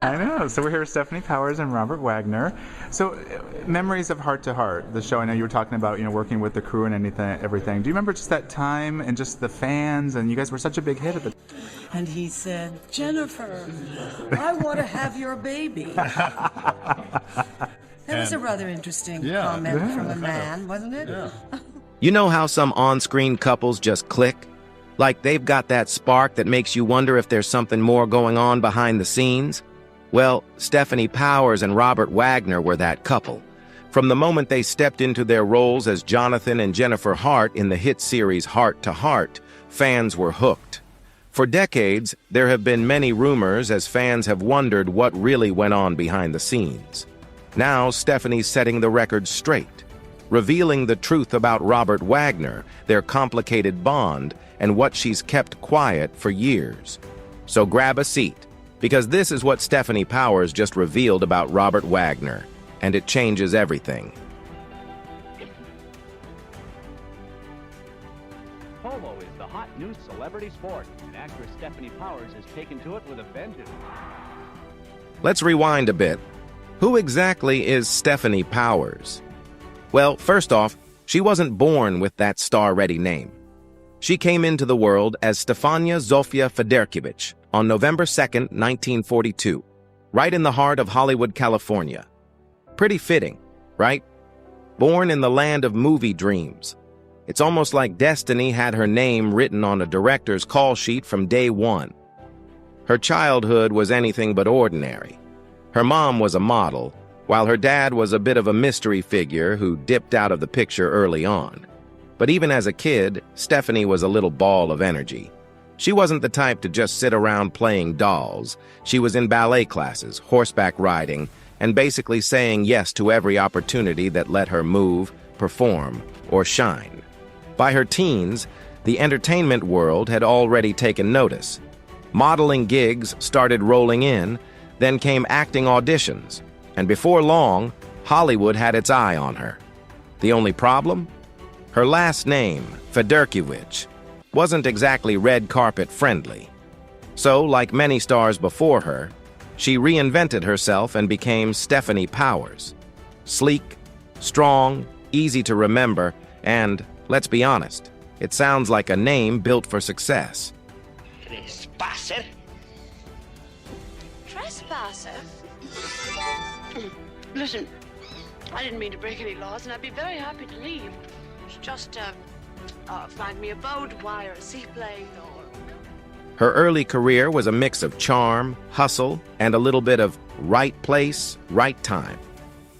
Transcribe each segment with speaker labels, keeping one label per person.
Speaker 1: I know. So we're here with Stefanie Powers and Robert Wagner. So, memories of Heart to Heart, the show. I know you were talking about, working with the crew and everything. Do you remember just that time and just the fans? And you guys were such a big hit at the.
Speaker 2: And he said, "Jennifer, I want to have your baby." That was a rather interesting comment from a man, wasn't it?
Speaker 3: Yeah. You know how some on-screen couples just click? Like they've got that spark that makes you wonder if there's something more going on behind the scenes? Well, Stefanie Powers and Robert Wagner were that couple. From the moment they stepped into their roles as Jonathan and Jennifer Hart in the hit series Heart to Heart, fans were hooked. For decades, there have been many rumors as fans have wondered what really went on behind the scenes. Now, Stefanie's setting the record straight, revealing the truth about Robert Wagner, their complicated bond, and what she's kept quiet for years. So grab a seat, because this is what Stefanie Powers just revealed about Robert Wagner, and it changes everything.
Speaker 4: Polo is the hot new celebrity sport, and actress Stefanie Powers has taken to it with a vengeance.
Speaker 3: Let's rewind a bit. Who exactly is Stefanie Powers? Well, first off, she wasn't born with that star-ready name. She came into the world as Stefania Zofia Federkiewicz on November 2nd, 1942, right in the heart of Hollywood, California. Pretty fitting, right? Born in the land of movie dreams. It's almost like destiny had her name written on a director's call sheet from day one. Her childhood was anything but ordinary. Her mom was a model, while her dad was a bit of a mystery figure who dipped out of the picture early on. But even as a kid, Stefanie was a little ball of energy. She wasn't the type to just sit around playing dolls. She was in ballet classes, horseback riding, and basically saying yes to every opportunity that let her move, perform, or shine. By her teens, the entertainment world had already taken notice. Modeling gigs started rolling in, then came acting auditions, and before long, Hollywood had its eye on her. The only problem? Her last name, Federkiewicz, wasn't exactly red carpet friendly. So, like many stars before her, she reinvented herself and became Stefanie Powers. Sleek, strong, easy to remember, and, let's be honest, it sounds like a name built for success.
Speaker 5: Trespasser?
Speaker 6: Trespasser? Listen, I didn't mean to break any laws, and I'd be very happy to leave. Just, find me a boat, wire a seaplane, or...
Speaker 3: Her early career was a mix of charm, hustle, and a little bit of right place, right time.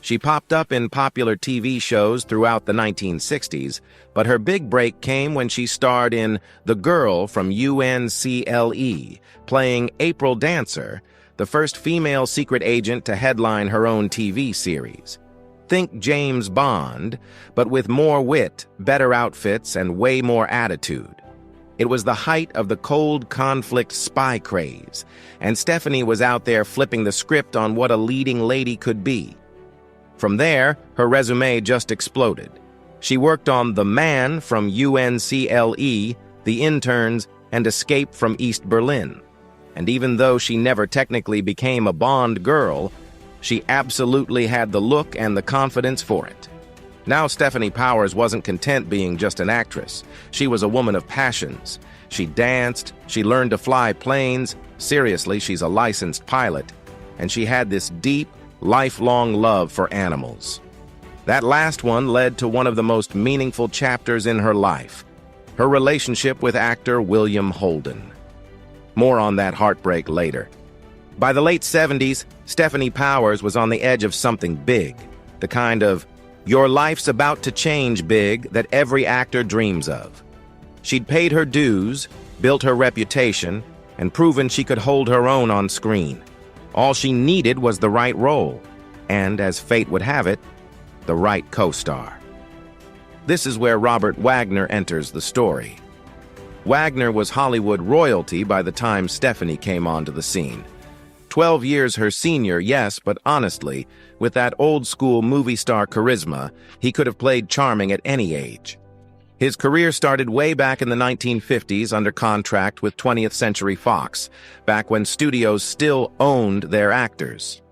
Speaker 3: She popped up in popular TV shows throughout the 1960s, but her big break came when she starred in The Girl from UNCLE, playing April Dancer, the first female secret agent to headline her own TV series. Think James Bond, but with more wit, better outfits, and way more attitude. It was the height of the cold conflict spy craze, and Stefanie was out there flipping the script on what a leading lady could be. From there, her resume just exploded. She worked on The Man from UNCLE, The Interns, and Escape from East Berlin. And even though she never technically became a Bond girl, she absolutely had the look and the confidence for it. Now Stefanie Powers wasn't content being just an actress. She was a woman of passions. She danced, she learned to fly planes, seriously, she's a licensed pilot, and she had this deep, lifelong love for animals. That last one led to one of the most meaningful chapters in her life, her relationship with actor William Holden. More on that heartbreak later. By the late 70s, Stefanie Powers was on the edge of something big, the kind of your life's about to change big that every actor dreams of. She'd paid her dues, built her reputation, and proven she could hold her own on screen. All she needed was the right role, and as fate would have it, the right co-star. This is where Robert Wagner enters the story. Wagner was Hollywood royalty by the time Stefanie came onto the scene. 12 years her senior, yes, but honestly, with that old-school movie star charisma, he could have played charming at any age. His career started way back in the 1950s under contract with 20th Century Fox, back when studios still owned their actors.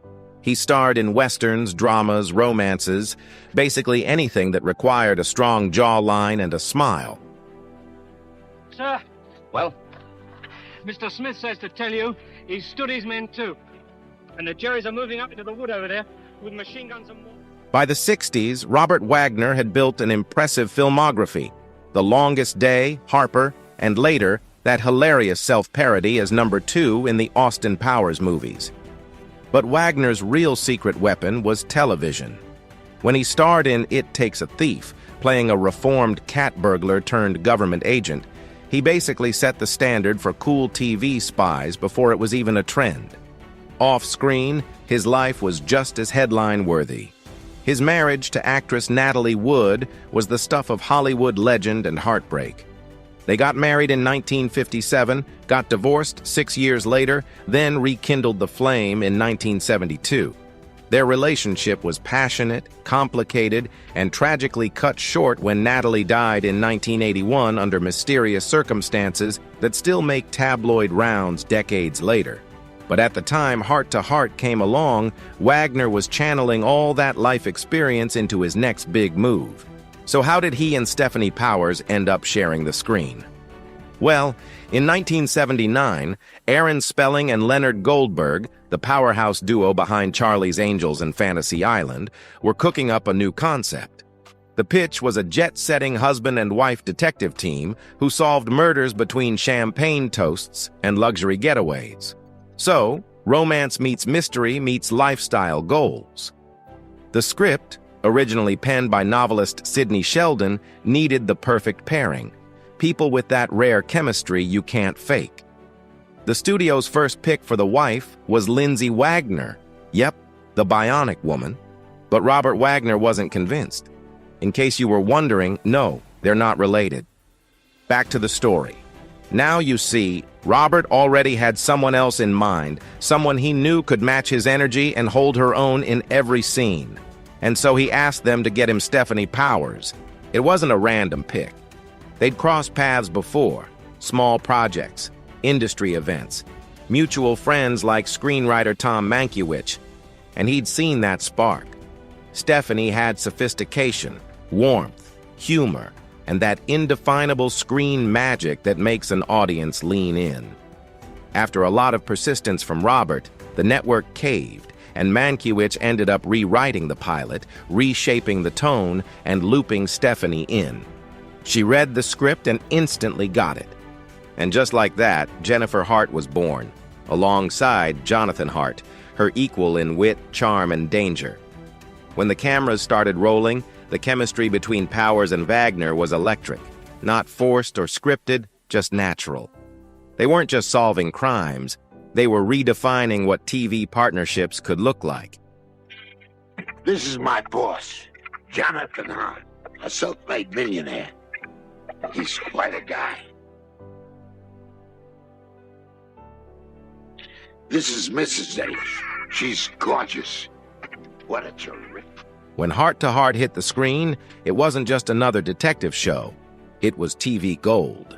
Speaker 3: He starred in westerns, dramas, romances, basically anything that required a strong jawline and a smile.
Speaker 7: Sir,
Speaker 5: Well,
Speaker 7: Mr. Smith says to tell you he's stood his men too. And the Jerrys are moving up into the wood over there with machine guns and more.
Speaker 3: By the 60s, Robert Wagner had built an impressive filmography. The Longest Day, Harper, and later, that hilarious self-parody as number 2 in the Austin Powers movies. But Wagner's real secret weapon was television. When he starred in It Takes a Thief, playing a reformed cat burglar turned government agent, he basically set the standard for cool TV spies before it was even a trend. Off-screen, his life was just as headline-worthy. His marriage to actress Natalie Wood was the stuff of Hollywood legend and heartbreak. They got married in 1957, got divorced 6 years later, then rekindled the flame in 1972. Their relationship was passionate, complicated, and tragically cut short when Natalie died in 1981 under mysterious circumstances that still make tabloid rounds decades later. But at the time Heart to Heart came along, Wagner was channeling all that life experience into his next big move. So how did he and Stefanie Powers end up sharing the screen? Well, in 1979, Aaron Spelling and Leonard Goldberg, the powerhouse duo behind Charlie's Angels and Fantasy Island, were cooking up a new concept. The pitch was a jet-setting husband and wife detective team who solved murders between champagne toasts and luxury getaways. So, romance meets mystery meets lifestyle goals. The script, originally penned by novelist Sidney Sheldon, needed the perfect pairing. People with that rare chemistry you can't fake. The studio's first pick for the wife was Lindsay Wagner. Yep, the Bionic Woman. But Robert Wagner wasn't convinced. In case you were wondering, no, they're not related. Back to the story. Now you see, Robert already had someone else in mind, someone he knew could match his energy and hold her own in every scene. And so he asked them to get him Stefanie Powers. It wasn't a random pick. They'd crossed paths before, small projects, industry events, mutual friends like screenwriter Tom Mankiewicz, and he'd seen that spark. Stefanie had sophistication, warmth, humor, and that indefinable screen magic that makes an audience lean in. After a lot of persistence from Robert, the network caved, and Mankiewicz ended up rewriting the pilot, reshaping the tone, and looping Stefanie in. She read the script and instantly got it. And just like that, Jennifer Hart was born, alongside Jonathan Hart, her equal in wit, charm, and danger. When the cameras started rolling, the chemistry between Powers and Wagner was electric, not forced or scripted, just natural. They weren't just solving crimes, they were redefining what TV partnerships could look like.
Speaker 8: This is my boss, Jonathan Hart, a self-made millionaire. He's quite a guy. This is Mrs. H. She's gorgeous. What a terrific.
Speaker 3: When Heart to Heart hit the screen, it wasn't just another detective show. It was TV gold.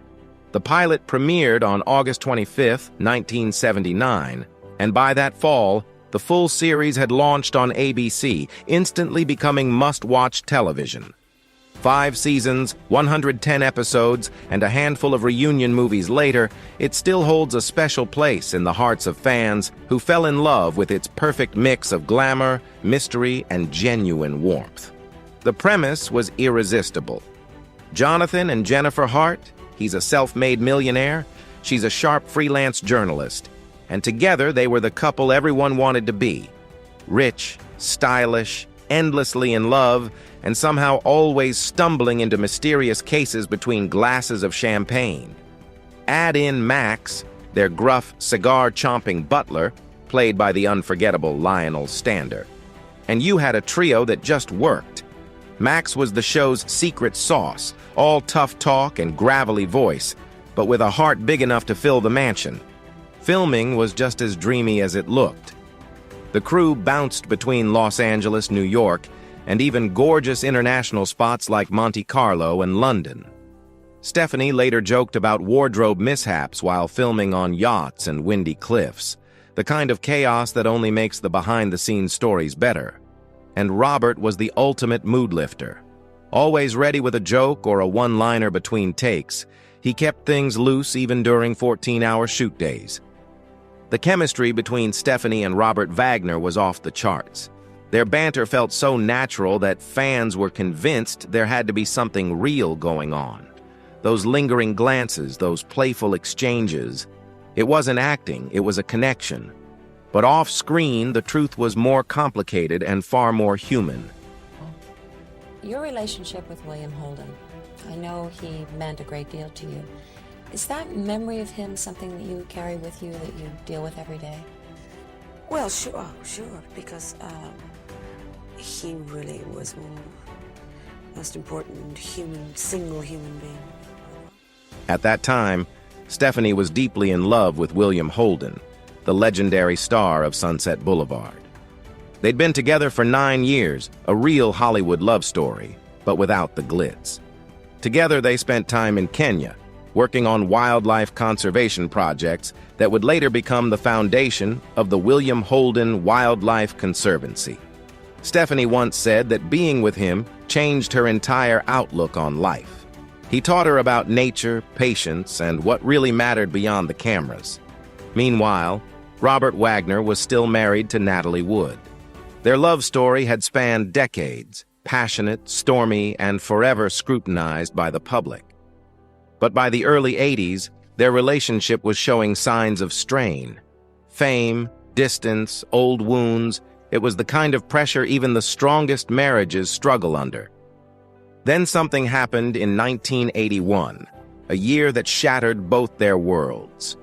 Speaker 3: The pilot premiered on August 25, 1979, and by that fall, the full series had launched on ABC, instantly becoming must-watch television. 5 seasons, 110 episodes, and a handful of reunion movies later, it still holds a special place in the hearts of fans who fell in love with its perfect mix of glamour, mystery, and genuine warmth. The premise was irresistible. Jonathan and Jennifer Hart, he's a self-made millionaire, she's a sharp freelance journalist, and together they were the couple everyone wanted to be. Rich, stylish, endlessly in love, and somehow always stumbling into mysterious cases between glasses of champagne. Add in Max, their gruff, cigar-chomping butler, played by the unforgettable Lionel Stander. And you had a trio that just worked. Max was the show's secret sauce, all tough talk and gravelly voice, but with a heart big enough to fill the mansion. Filming was just as dreamy as it looked. The crew bounced between Los Angeles, New York, and even gorgeous international spots like Monte Carlo and London. Stefanie later joked about wardrobe mishaps while filming on yachts and windy cliffs, the kind of chaos that only makes the behind-the-scenes stories better. And Robert was the ultimate mood lifter. Always ready with a joke or a one-liner between takes, he kept things loose even during 14-hour shoot days. The chemistry between Stefanie and Robert Wagner was off the charts. Their banter felt so natural that fans were convinced there had to be something real going on. Those lingering glances, those playful exchanges. It wasn't acting, it was a connection. But off-screen, the truth was more complicated and far more human.
Speaker 9: Your relationship with William Holden, I know he meant a great deal to you. Is that memory of him something that you carry with you, that you deal with every day?
Speaker 2: Well, sure, because he really was the most important single human being.
Speaker 3: At that time, Stefanie was deeply in love with William Holden, the legendary star of Sunset Boulevard. They'd been together for 9 years, a real Hollywood love story, but without the glitz. Together, they spent time in Kenya, working on wildlife conservation projects that would later become the foundation of the William Holden Wildlife Conservancy. Stefanie once said that being with him changed her entire outlook on life. He taught her about nature, patience, and what really mattered beyond the cameras. Meanwhile, Robert Wagner was still married to Natalie Wood. Their love story had spanned decades, passionate, stormy, and forever scrutinized by the public. But by the early 80s, their relationship was showing signs of strain. Fame, distance, old wounds, it was the kind of pressure even the strongest marriages struggle under. Then something happened in 1981, a year that shattered both their worlds.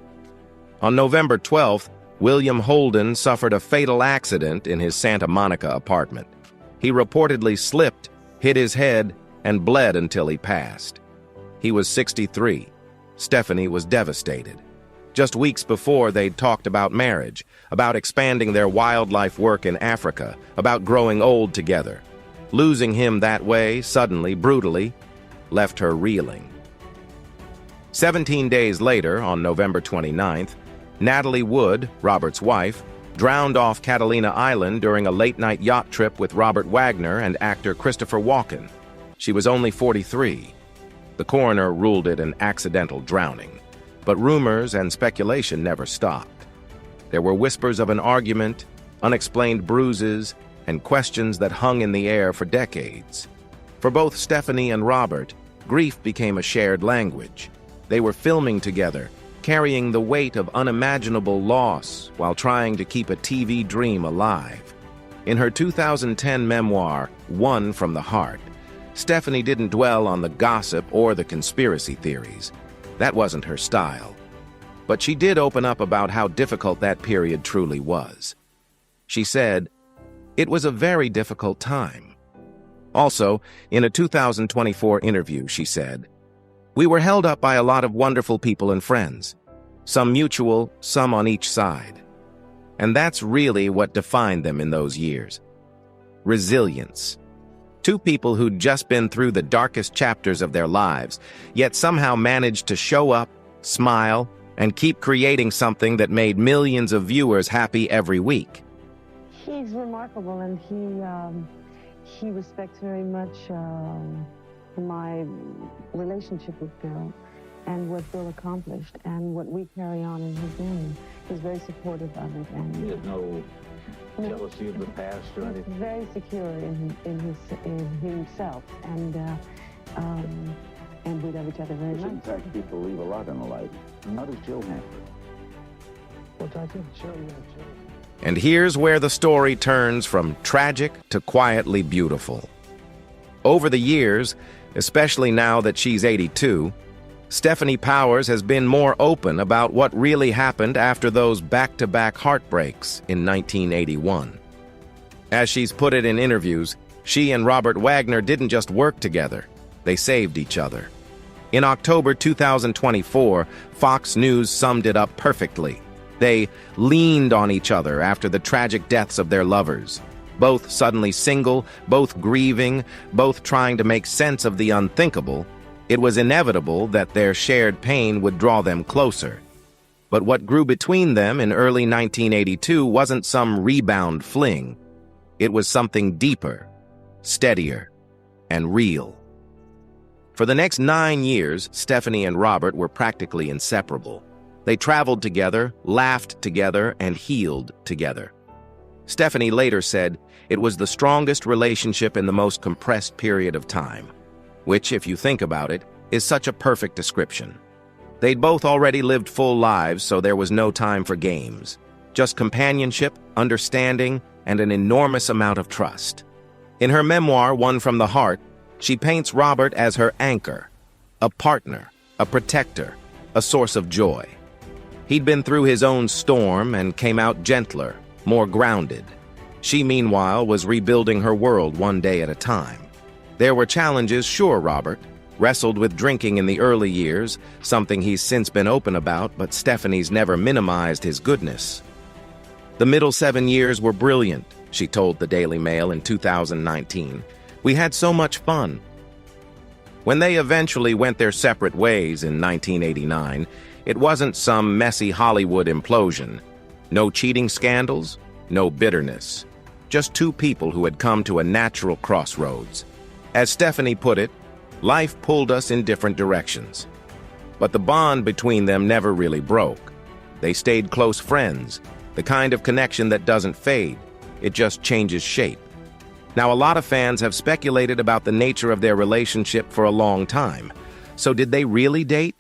Speaker 3: On November 12th, William Holden suffered a fatal accident in his Santa Monica apartment. He reportedly slipped, hit his head, and bled until he passed. He was 63. Stefanie was devastated. Just weeks before, they'd talked about marriage, about expanding their wildlife work in Africa, about growing old together. Losing him that way, suddenly, brutally, left her reeling. 17 days later, on November 29th, Natalie Wood, Robert's wife, drowned off Catalina Island during a late-night yacht trip with Robert Wagner and actor Christopher Walken. She was only 43. The coroner ruled it an accidental drowning, but rumors and speculation never stopped. There were whispers of an argument, unexplained bruises, and questions that hung in the air for decades. For both Stefanie and Robert, grief became a shared language. They were filming together, carrying the weight of unimaginable loss while trying to keep a TV dream alive. In her 2010 memoir, One from the Heart, Stefanie didn't dwell on the gossip or the conspiracy theories. That wasn't her style. But she did open up about how difficult that period truly was. She said, "It was a very difficult time." Also, in a 2024 interview, she said, "We were held up by a lot of wonderful people and friends, some mutual, some on each side. And that's really what defined them in those years. Resilience. Two people who'd just been through the darkest chapters of their lives, yet somehow managed to show up, smile, and keep creating something that made millions of viewers happy every week."
Speaker 10: He's remarkable, and he respects very much my relationship with Bill and what Bill accomplished and what we carry on in his name. He's very supportive of it, and
Speaker 11: he has no jealousy of the past or anything.
Speaker 10: He's very secure in himself, and we love each other very much.
Speaker 11: In fact, people leave a lot in the life. And how does Jill handle it? Well, I think Jill.
Speaker 3: And here's where the story turns from tragic to quietly beautiful. Over the years, especially now that she's 82, Stefanie Powers has been more open about what really happened after those back-to-back heartbreaks in 1981. As she's put it in interviews, she and Robert Wagner didn't just work together, they saved each other. In October 2024, Fox News summed it up perfectly. They leaned on each other after the tragic deaths of their lovers. Both suddenly single, both grieving, both trying to make sense of the unthinkable, It was inevitable that their shared pain would draw them closer. But what grew between them in early 1982 wasn't some rebound fling. It was something deeper, steadier, and real. For the next 9 years, Stefanie and Robert were practically inseparable. They traveled together, laughed together, and healed together. Stefanie later said it was the strongest relationship in the most compressed period of time, which, if you think about it, is such a perfect description. They'd both already lived full lives, so there was no time for games. Just companionship, understanding, and an enormous amount of trust. In her memoir, One from the Heart, she paints Robert as her anchor, a partner, a protector, a source of joy. He'd been through his own storm and came out gentler, more grounded. She, meanwhile, was rebuilding her world one day at a time. There were challenges, sure, Robert. Wrestled with drinking in the early years, something he's since been open about, but Stefanie's never minimized his goodness. The middle 7 years were brilliant, she told the Daily Mail in 2019. We had so much fun. When they eventually went their separate ways in 1989, it wasn't some messy Hollywood implosion. No cheating scandals, no bitterness. Just two people who had come to a natural crossroads. As Stefanie put it, life pulled us in different directions. But the bond between them never really broke. They stayed close friends, the kind of connection that doesn't fade. It just changes shape. Now, a lot of fans have speculated about the nature of their relationship for a long time. So did they really date?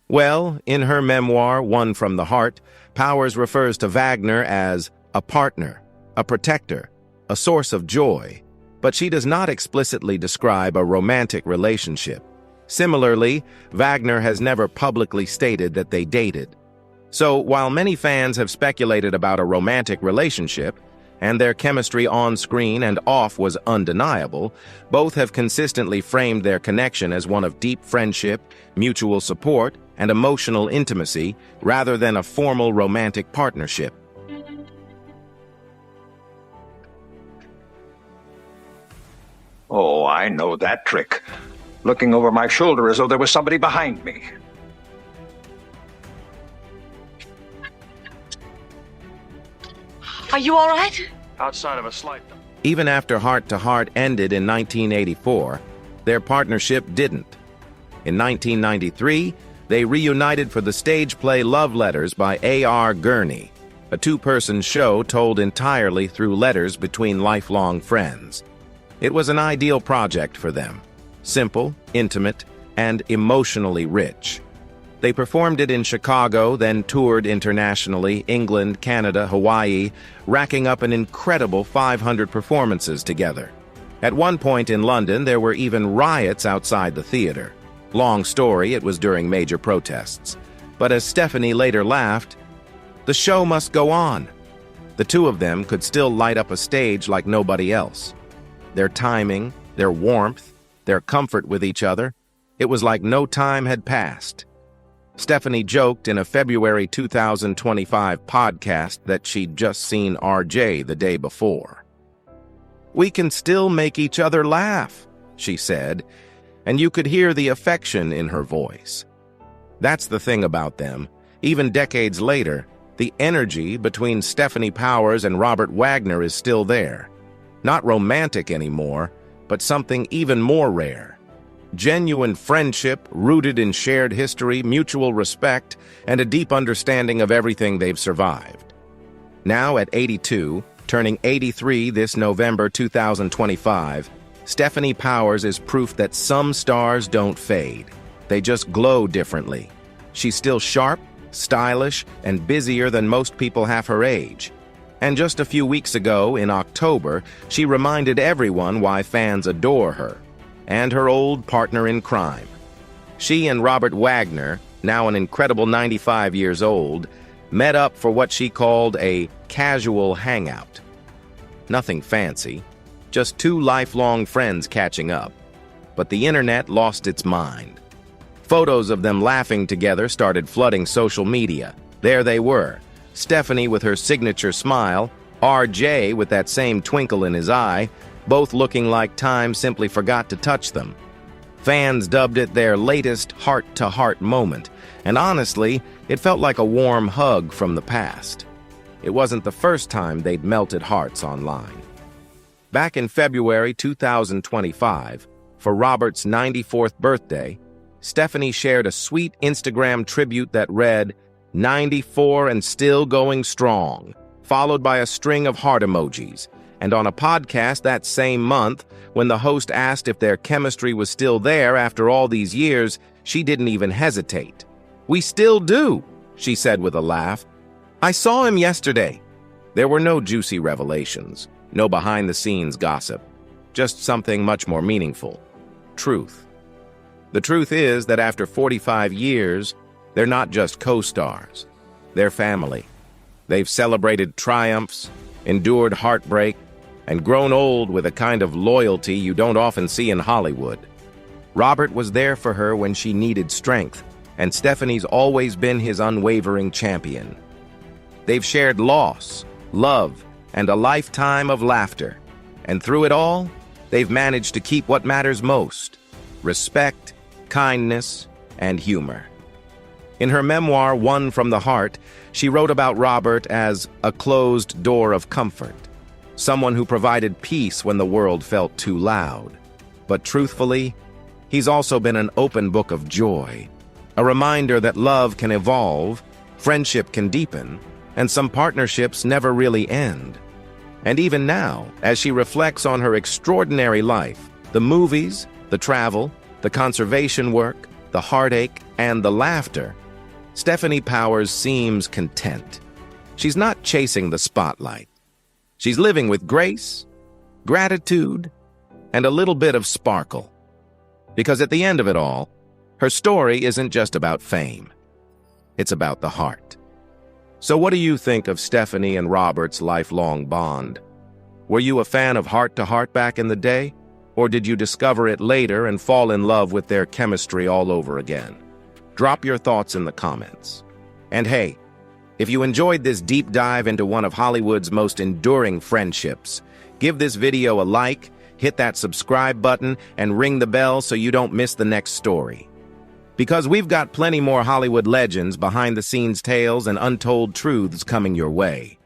Speaker 3: Well, in her memoir, One from the Heart, Powers refers to Wagner as a partner, a protector, a source of joy, but she does not explicitly describe a romantic relationship. Similarly, Wagner has never publicly stated that they dated. So, while many fans have speculated about a romantic relationship, and their chemistry on screen and off was undeniable, both have consistently framed their connection as one of deep friendship, mutual support, and emotional intimacy, rather than a formal romantic partnership.
Speaker 12: Oh, I know that trick. Looking over my shoulder as though there was somebody behind me.
Speaker 6: Are you all right?
Speaker 7: Outside of a slight.
Speaker 3: Even after Heart to Heart ended in 1984, their partnership didn't. In 1993, they reunited for the stage play Love Letters by A.R. Gurney, a two-person show told entirely through letters between lifelong friends. It was an ideal project for them. Simple, intimate, and emotionally rich. They performed it in Chicago, then toured internationally, England, Canada, Hawaii, racking up an incredible 500 performances together. At one point in London, there were even riots outside the theater. Long story, it was during major protests. But as Stefanie later laughed, the show must go on. The two of them could still light up a stage like nobody else. Their timing, their warmth, their comfort with each other, it was like no time had passed. Stefanie joked in a February 2025 podcast that she'd just seen RJ the day before. "We can still make each other laugh," she said, and you could hear the affection in her voice. That's the thing about them. Even decades later, the energy between Stefanie Powers and Robert Wagner is still there. Not romantic anymore, but something even more rare. Genuine friendship rooted in shared history, mutual respect, and a deep understanding of everything they've survived. Now at 82, turning 83 this November 2025, Stefanie Powers is proof that some stars don't fade. They just glow differently. She's still sharp, stylish, and busier than most people half her age. And just a few weeks ago, in October, she reminded everyone why fans adore her, and her old partner in crime. She and Robert Wagner, now an incredible 95 years old, met up for what she called a casual hangout. Nothing fancy, just two lifelong friends catching up. But the internet lost its mind. Photos of them laughing together started flooding social media. There they were, Stefanie with her signature smile, RJ with that same twinkle in his eye, both looking like time simply forgot to touch them. Fans dubbed it their latest heart-to-heart moment, and honestly, it felt like a warm hug from the past. It wasn't the first time they'd melted hearts online. Back in February 2025, for Robert's 94th birthday, Stefanie shared a sweet Instagram tribute that read, "94 and still going strong," followed by a string of heart emojis. And on a podcast that same month, when the host asked if their chemistry was still there after all these years, she didn't even hesitate. "We still do," she said with a laugh. "I saw him yesterday." There were no juicy revelations, no behind-the-scenes gossip, just something much more meaningful. Truth. The truth is that after 45 years, they're not just co-stars. They're family. They've celebrated triumphs, endured heartbreak, and grown old with a kind of loyalty you don't often see in Hollywood. Robert was there for her when she needed strength, and Stefanie's always been his unwavering champion. They've shared loss, love, and a lifetime of laughter. And through it all, they've managed to keep what matters most: respect, kindness, and humor. In her memoir, One from the Heart, she wrote about Robert as a closed door of comfort, someone who provided peace when the world felt too loud. But truthfully, he's also been an open book of joy, a reminder that love can evolve, friendship can deepen, and some partnerships never really end. And even now, as she reflects on her extraordinary life, the movies, the travel, the conservation work, the heartache, and the laughter, Stefanie Powers seems content. She's not chasing the spotlight. She's living with grace, gratitude, and a little bit of sparkle. Because at the end of it all, her story isn't just about fame. It's about the heart. So what do you think of Stefanie and Robert's lifelong bond? Were you a fan of Heart to Heart back in the day? Or did you discover it later and fall in love with their chemistry all over again? Drop your thoughts in the comments. And hey, if you enjoyed this deep dive into one of Hollywood's most enduring friendships, give this video a like, hit that subscribe button, and ring the bell so you don't miss the next story. Because we've got plenty more Hollywood legends, behind-the-scenes tales, and untold truths coming your way.